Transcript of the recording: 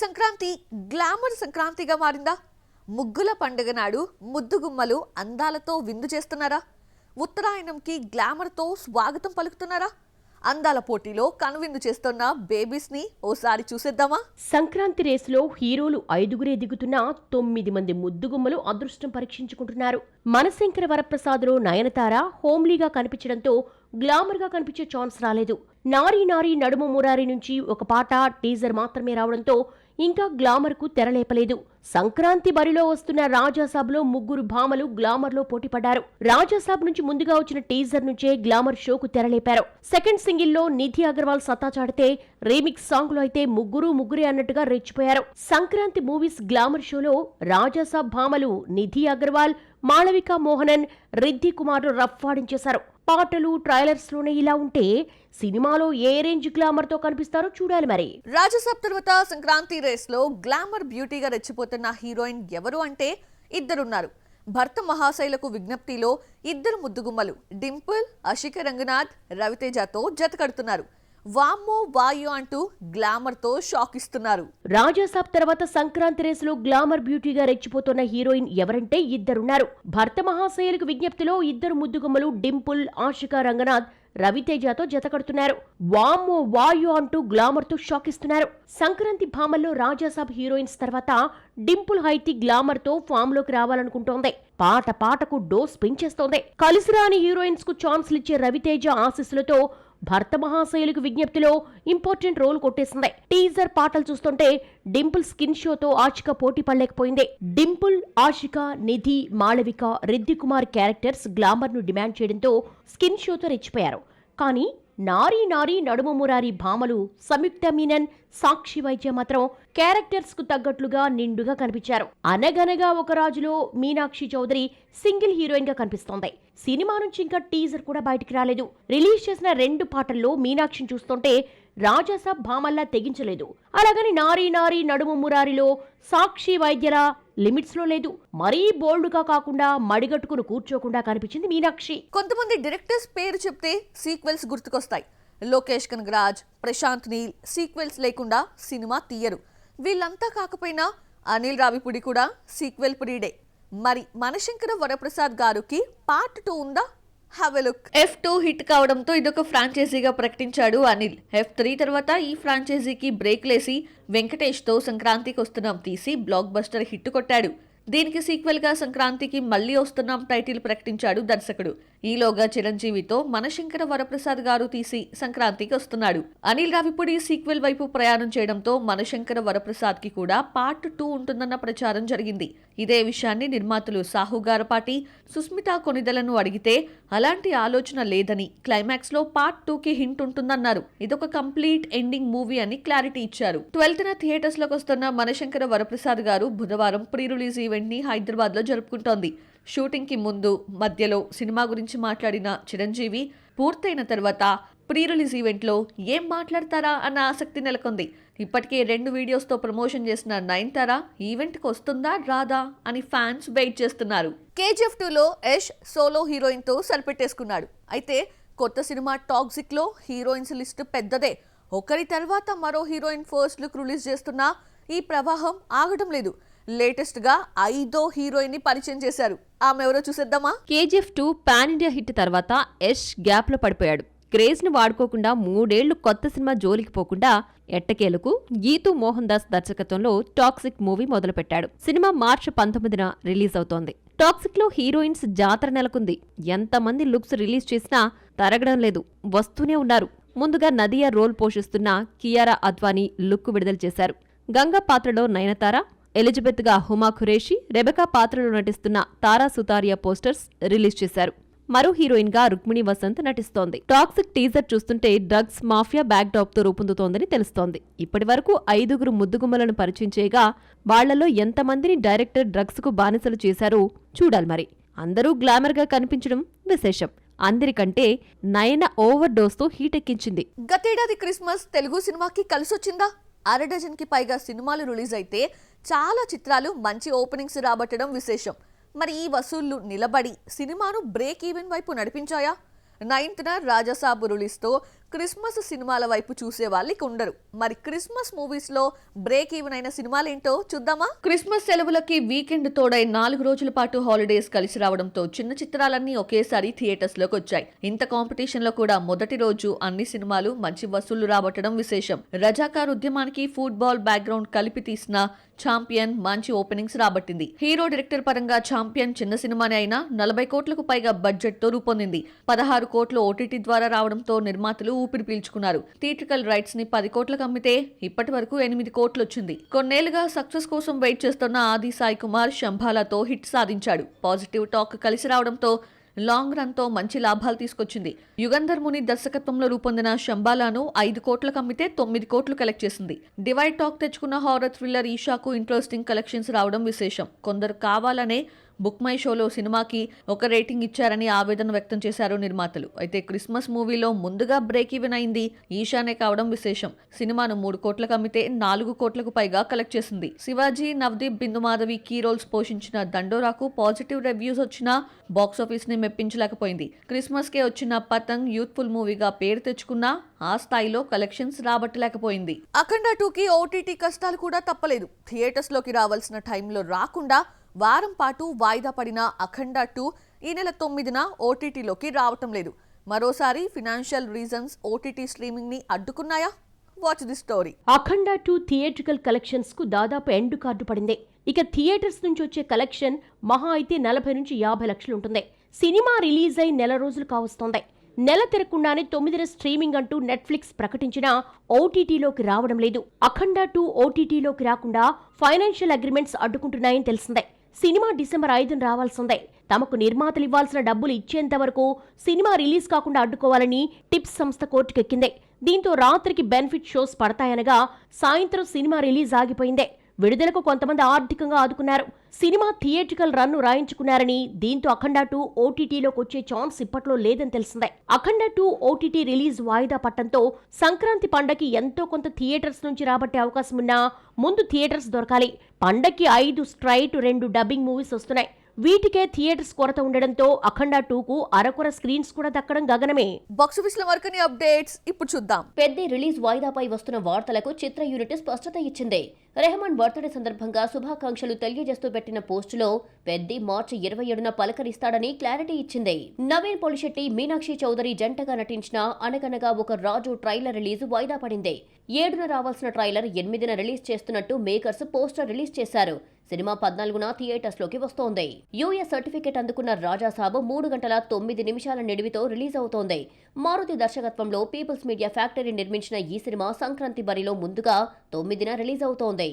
Sankranti glamour సంక్రాంతిగా మారిందా? ముగ్గుల పండుగ నాడు ముద్దుగుమ్మలు అందాలతో విందు చేస్తున్నారా? ఉత్తరాయణంకి గ్లామర్తో స్వాగతం పలుకుతున్నారా? అందాల పోటీలో కనువిందు చేస్తున్న బేబీస్ ని ఓసారి చూసేద్దామా? సంక్రాంతి రేసులో హీరోలు 5గురే దిగుతున్నా 9 మంది ముద్దుగుమ్మలు అదృష్టం పరీక్షించుకుంటున్నారు. మనశంకర వరప్రసాద్లో నయనతార హోమ్లీగా కనిపించడంతో గ్లామర్ గా కనిపించే ఛాన్స్ రాలేదు. నారీ నారీ నడుమ మురారి నుంచి ఒక పాట టీజర్ మాత్రమే రావడంతో ఇంకా గ్లామర్ కు తెరలేపలేదు. సంక్రాంతి బరిలో వస్తున్న రాజాసాబ్లో ముగ్గురు భామలు గ్లామర్ లో పోటీపడ్డారు. రాజాసాబ్ నుంచి ముందుగా వచ్చిన టీజర్ నుంచే గ్లామర్ షోకు తెరలేపారు. సెకండ్ సింగిల్లో నిధి అగర్వాల్ సత్తా చాటితే, రీమిక్స్ సాంగ్ లో అయితే ముగ్గురే అన్నట్టుగా రెచ్చిపోయారు. సంక్రాంతి మూవీస్ గ్లామర్ షోలో రాజాసాబ్ భామలు నిధి అగర్వాల్, మాళవిక మోహనన్, రిద్ధి కుమార్ రఫ్ ఆడించేశారు. పాటలు ట్రైలర్స్ లోనే ఇలా ఉంటే సినిమాలో ఏ రేంజ్ గ్లామర్ తో కనిపిస్తారో చూడాలి. మరి రాజసాబ్ తర్వాత సంక్రాంతి రేస్ లో గ్లామర్ బ్యూటీగా రెచ్చిపోతున్న హీరోయిన్ ఎవరు అంటే ఇద్దరున్నారు. భర్త మహాశైలకు విజ్ఞప్తిలో ఇద్దరు ముద్దుగుమ్మలు డింపుల్, అషిక రంగనాథ్, రవితేజతో జతకడుతున్నారు. వామ్మో వాయో అంటూ గ్లామర్ తో షాక్ ఇస్తున్నారు. రాజాసాబ్ తర్వాత సంక్రాంతి రేసులో గ్లామర్ బ్యూటీగా రెచ్చిపోతున్న హీరోయిన్ ఎవరంటే ఇద్దరున్నారు. భర్త మహాశయులకు విజ్ఞప్తిలో ఇద్దరు ముద్దుగుమ్మలు డింపుల్, ఆషిక రంగనాథ్, రవితేజతో జతకడుతున్నారు. వామ్మో వాయో అంటూ గ్లామర్ తో షాక్ ఇస్తున్నారు. సంక్రాంతి భామల్లో రాజాసాబ్ హీరోయిన్స్ తర్వాత డింపుల్ హైతి గ్లామర్ తో ఫామ్ లోకి రావాలనుకుంటోంది. పాటకు డోస్ పెంచేస్తోంది. కలిసిరాని హీరోయిన్స్ కు ఛాన్స్లు ఇచ్చే రవితేజ ఆశీస్సులతో భర్త మహాశయులకు విజ్ఞప్తిలో ఇంపార్టెంట్ రోల్ కొట్టేసింది. టీజర్ పాటలు చూస్తుంటే డింపుల్ స్కిన్ షోతో ఆషిక పోటీ పడలేకపోయింది. డింపుల్, ఆషిక, నిధి, మాళవిక, రిద్ధి కుమార్ క్యారెక్టర్స్ గ్లామర్ ను డిమాండ్ చేయడంతో స్కిన్ షోతో రెచ్చిపోయారు. కానీ నారీ నారీ నడుమ మురారి భామలు సంయుక్త మీనన్, సాక్షి వైద్య మాత్రం క్యారెక్టర్స్ కు తగ్గట్లుగా నిండుగా కనిపించారు. అనగనగా ఒక రాజులో మీనాక్షి చౌదరి సింగిల్ హీరోయిన్ గా కనిపిస్తోంది. సినిమా నుంచి ఇంకా టీజర్ కూడా బయటికి రాలేదు. రిలీజ్ చేసిన 2 పాటల్లో మీనాక్షిని చూస్తుంటే రాజాసాబ్ భామల్లా తెగించలేదు. అలాగని నారీ నారీ నడుమ మురారిలో సాక్షి వైద్యల లిమిట్స్ లో లేదు. మరీ బోల్డ్ గా కాకుండా మడిగట్టుకుని కూర్చోకుండా కనిపించింది మీనాక్షి. కొంతమంది డైరెక్టర్స్ పేరు చెప్తే సీక్వెల్స్ గుర్తుకొస్తాయి. లోకేష్ కనగరాజ్, ప్రశాంత్ నీల్ సీక్వెల్స్ లేకుండా సినిమా తీయరు. వీళ్ళంతా కాకపోయినా అనిల్ రావిపూడి కూడా సీక్వెల్ ప్రీడే. మరి మనశంకర వరప్రసాద్ గారికి పార్ట్ 2 ఉందా? Have a look. F2 hit కావడంతో ఇదొక ఫ్రాంచైజీగా ప్రకటించాడు అనిల్. F3 తర్వాత ఈ ఫ్రాంచైజీకి బ్రేక్ లేసి వెంకటేష్ తో సంక్రాంతికి వస్తున్నాం తీసి బ్లాక్ బస్టర్ హిట్ కొట్టాడు. దీనికి సీక్వెల్ గా సంక్రాంతికి మళ్లీ వస్తున్నాం టైటిల్ ప్రకటించాడు దర్శకుడు. ఈలోగా చిరంజీవితో మనశంకర వరప్రసాద్ గారు తీసి సంక్రాంతికి వస్తున్నాడు. అనిల్ రావిపూడి సీక్వెల్ వైపు ప్రయాణం చేయడంతో మనశంకర వరప్రసాద్ కి కూడా పార్ట్ 2 ఉంటుందన్న ప్రచారం జరిగింది. ఇదే విషయాన్ని నిర్మాతలు సాహు గారపాటి, సుస్మితా కొనిదలను అడిగితే అలాంటి ఆలోచన లేదని, క్లైమాక్స్ లో పార్ట్ 2 కి హింట్ ఉంటుందన్నారు. ఇదొక కంప్లీట్ ఎండింగ్ మూవీ అని క్లారిటీ ఇచ్చారు. 12న థియేటర్స్ లోకి వస్తున్న మనశంకర వరప్రసాద్ గారు బుధవారం ప్రీ రిలీజ్ ఈవెంట్ ని హైదరాబాద్ లో జరుపుకుంటోంది. షూటింగ్ కి ముందు, మధ్యలో సినిమా గురించి మాట్లాడిన చిరంజీవి పూర్తయిన తర్వాత ప్రీ రిలీజ్ ఈవెంట్ లో ఏం మాట్లాడతారా అన్న ఆసక్తి నెలకొంది. ఇప్పటికే 2 వీడియోస్ తో ప్రమోషన్ చేసిన నయనతార ఈవెంట్ కు వస్తుందా రాదా అని ఫ్యాన్స్ వెయిట్ చేస్తున్నారు. KGF 2లో యష్ సోలో హీరోయిన్ తో సరిపెట్టేసుకున్నాడు. అయితే కొత్త సినిమా టాక్సిక్ లో హీరోయిన్స్ లిస్ట్ పెద్దదే. ఒకరి తర్వాత మరో హీరోయిన్ ఫస్ట్ లుక్ రిలీజ్ చేస్తున్నా ఈ ప్రవాహం ఆగడం లేదు. లేటెస్ట్ గా 5వ హీరోయిన్ ని పరిచయం చేశారు. ఆమె ఎవరో చూసేద్దామా? KGF 2 పాన్ ఇండియా హిట్ తర్వాత యష్ గ్యాప్ లో పడిపోయాడు. క్రేజ్ ను వాడుకోకుండా 3 ఏళ్లు కొత్త సినిమా జోలికి పోకుండా ఎట్టకేలకు గీతూ మోహన్ దాస్ దర్శకత్వంలో టాక్సిక్ మూవీ మొదలుపెట్టాడు. సినిమా మార్చి 19న రిలీజ్ అవుతోంది. టాక్సిక్ లో హీరోయిన్స్ జాతర నెలకొంది. ఎంతమంది లుక్స్ రిలీజ్ చేసినా తరగడం లేదు, వస్తూనే ఉన్నారు. ముందుగా నదియా రోల్ పోషిస్తున్న కియారా అద్వానీ లుక్ విడుదల చేశారు. గంగా పాత్రలో నయనతార, ఎలిజబెత్ గా హుమా ఖురేషి, రెబెకా పాత్రలో నటిస్తున్న తారా సుతారియా పోస్టర్స్ రిలీజ్ చేశారు. మరో హీరోయిన్ గా రుక్మిణి వసంత్ నటిస్తోంది. టాక్సిక్ టీజర్ చూస్తుంటే డ్రగ్స్ మాఫియా బ్యాక్ డ్రాప్ తో రూపొందుతోందని తెలుస్తోంది. ఇప్పటి వరకు 5గురు ముద్దుగుమ్మలను పరిచయం చేయగా వాళ్లలో ఎంతమందిని డైరెక్టర్ డ్రగ్స్ కు బానిసలు చేశారో చూడాలి. మరి అందరూ గ్లామర్ గా కనిపించడం విశేషం. అందరికంటే నయన ఓవర్ డోస్ తో హీట్ ఎక్కించింది. గతేడాది క్రిస్మస్ తెలుగు సినిమాకి కలిసొచ్చిందా? 1/2 డజన్కి పైగా సినిమాలు రిలీజ్ అయితే చాలా చిత్రాలు మంచి ఓపెనింగ్స్ రాబట్టడం విశేషం. మరి ఈ వసూళ్లు నిలబడి సినిమాను బ్రేక్ ఈవెన్ వైపు నడిపించాయా? 9th రాజాసాబ్ రిలీజ్తో క్రిస్మస్ సినిమాల వైపు చూసే వాళ్ళకి ఉండరు. మరి క్రిస్మస్ మూవీస్ లో బ్రేక్ ఈవెన్ అయిన సినిమాలేంటో చూద్దామా? క్రిస్మస్ సెలవులకి వీకెండ్ తోడై 4 రోజుల పాటు హాలిడేస్ కలిసి రావడంతో చిన్న చిత్రాలన్నీ ఒకేసారి థియేటర్స్ లోకి వచ్చాయి. ఇంత కాంపిటీషన్ లో కూడా మొదటి రోజు అన్ని సినిమాలు మంచి వసూళ్లు రాబట్టడం విశేషం. రజాకార్ ఉద్యమానికి ఫుట్బాల్ బ్యాక్గ్రౌండ్ కలిపి తీసిన ఛాంపియన్ మంచి ఓపెనింగ్స్ రాబట్టింది. హీరో డైరెక్టర్ పరంగా ఛాంపియన్ చిన్న సినిమానే అయినా 40 కోట్లకు పైగా బడ్జెట్ తో రూపొందింది. 16 కోట్లు ఓటీటీ ద్వారా రావడంతో నిర్మాతలు ఊపిరి పీల్చుకున్నారు. థియేట్రికల్ రైట్స్ ని 10 కోట్లకు అమ్మితే ఇప్పటి వరకు 8 కోట్లు వచ్చింది. కొన్నేళ్లుగా సక్సెస్ కోసం వెయిట్ చేస్తున్న ఆది సాయి కుమార్ శంభాలతో హిట్ సాధించాడు. పాజిటివ్ టాక్ కలిసి రావడంతో లాంగ్ రన్ తో మంచి లాభాలు తీసుకొచ్చింది. యుగంధర్ ముని దర్శకత్వంలో రూపొందిన శంబాలాను 5 కోట్లకు అమ్మితే 9 కోట్లు కలెక్ట్ చేసింది. డివైడ్ టాక్ తెచ్చుకున్న హారర్ థ్రిల్లర్ ఈషాకు ఇంట్రెస్టింగ్ కలెక్షన్స్ రావడం విశేషం. కొందరు కావాలనే బుక్ మై షోలో సినిమాకి ఒక రేటింగ్ ఇచ్చారని ఆవేదన వ్యక్తం చేశారు నిర్మాతలు. అయితే క్రిస్మస్ మూవీలో ముందుగా బ్రేక్ ఈవెన్ అయింది ఈషానే కావడం విశేషం. సినిమాను 3 కోట్లకు అమ్మితే 4 కోట్లకు పైగా కలెక్ట్ చేసింది. శివాజీ, నవదీప్, బిందు మాధవి కీ రోల్స్ పోషించిన దండోరాకు పాజిటివ్ రివ్యూస్ వచ్చినా బాక్సాఫీస్ ని మెప్పించలేకపోయింది. క్రిస్మస్ కే వచ్చిన పతంగ్ యూత్ఫుల్ మూవీగా పేరు తెచ్చుకున్నా ఆ స్థాయిలో కలెక్షన్స్ రాబట్టలేకపోయింది. అఖండ 2కి ఓటీటీ కష్టాలు కూడా తప్పలేదు. థియేటర్స్ లోకి రావాల్సిన టైంలో రాకుండా వారం పాటు వాయిదా పడిన అఖండ 2 ఈ నెల 9న ఓటీటీలోకి రావటం లేదు. మరోసారి ఫినాన్షియల్ రీజన్స్ ఓటీటీ స్ట్రీమింగ్ ని అడ్డుకున్నాయా? Watch the story. Akhanda 2 theatrical collections కు దాదాపు ఎండ్ కార్డు పడింది. ఇక థియేటర్స్ నుంచి వచ్చే కలెక్షన్ మహా అయితే 40 నుంచి 50 లక్షలు ఉంటుంది. సినిమా రిలీజ్ అయి నెల రోజులు కావస్తోంది. నెల తిరగకుండానే 9న స్ట్రీమింగ్ అంటూ నెట్ఫ్లిక్స్ ప్రకటించినా ఓటీటీలోకి రావడం లేదు. అఖండ 2 ఓటీటీలోకి రాకుండా ఫైనాన్షియల్ అగ్రిమెంట్స్ అడ్డుకుంటున్నాయని తెలిసిందే. సినిమా డిసెంబర్ 5న రావాల్సిందే. తమకు నిర్మాతలు ఇవ్వాల్సిన డబ్బులు ఇచ్చేంత వరకు సినిమా రిలీజ్ కాకుండా అడ్డుకోవాలని టిప్స్ సంస్థ కోర్టుకెక్కింది. దీంతో రాత్రికి బెనిఫిట్ షోస్ పడతాయనగా సాయంత్రం సినిమా రిలీజ్ ఆగిపోయిందే. విడుదలకు కొంతమంది ఆర్థికంగా ఆదుకున్నారు. సినిమా థియేట్రికల్ రన్ను రాయించుకున్నారని, దీంతో అఖండ 2 ఓటీటీలోకి వచ్చే ఛాన్స్ ఇప్పట్లో లేదని తెలిసిందే. అఖండ 2 ఓటీటీ రిలీజ్ వాయిదా పట్టడంతో సంక్రాంతి పండగకి ఎంతో కొంత థియేటర్స్ నుంచి రాబట్టే అవకాశం ఉన్నా ముందు థియేటర్స్ దొరకాలి. పండగకి 5 స్ట్రైట్ 2 డబ్బింగ్ మూవీస్ వస్తున్నాయి. వీటికే థియేటర్స్ కొరత ఉండడంతో అఖండ 2కు అరకొర స్క్రీన్స్ కూడా దక్కడం గగనమే. బాక్సాఫీస్ లో మరికొన్ని అప్డేట్స్ ఇప్పుడు చూద్దాం. పెద్ద రిలీజ్ వాయిదాపై వస్తున్న వార్తలకు చిత్ర యూనిట్ స్పష్టత ఇచ్చింది. రెహమాన్ బర్త్డే సందర్భంగా శుభాకాంక్షలు తెలియజేస్తూ పెట్టిన పోస్టులో పెద్ది మార్చి 27న పలకరిస్తాడని క్లారిటీ ఇచ్చింది. నవీన్ పొలిశెట్టి, మీనాక్షి చౌదరి జంటగా నటించిన అనగనగా ఒక రాజు ట్రైలర్ రిలీజ్ వాయిదా పడింది. 7న రావాల్సిన ట్రైలర్ 8న రిలీజ్ చేస్తున్నట్టు మేకర్స్ పోస్టర్ రిలీజ్ చేశారు. సినిమా 14న థియేటర్స్ లోకి వస్తోంది. యూఎస్ సర్టిఫికెట్ అందుకున్న రాజాసాబ్ 3 గంటల 9 నిమిషాల నిడివితో రిలీజ్ అవుతోంది. మారుతి దర్శకత్వంలో పీపుల్స్ మీడియా ఫ్యాక్టరీ నిర్మించిన ఈ సినిమా సంక్రాంతి బరిలో ముందుగా 9న రిలీజ్ అవుతోంది.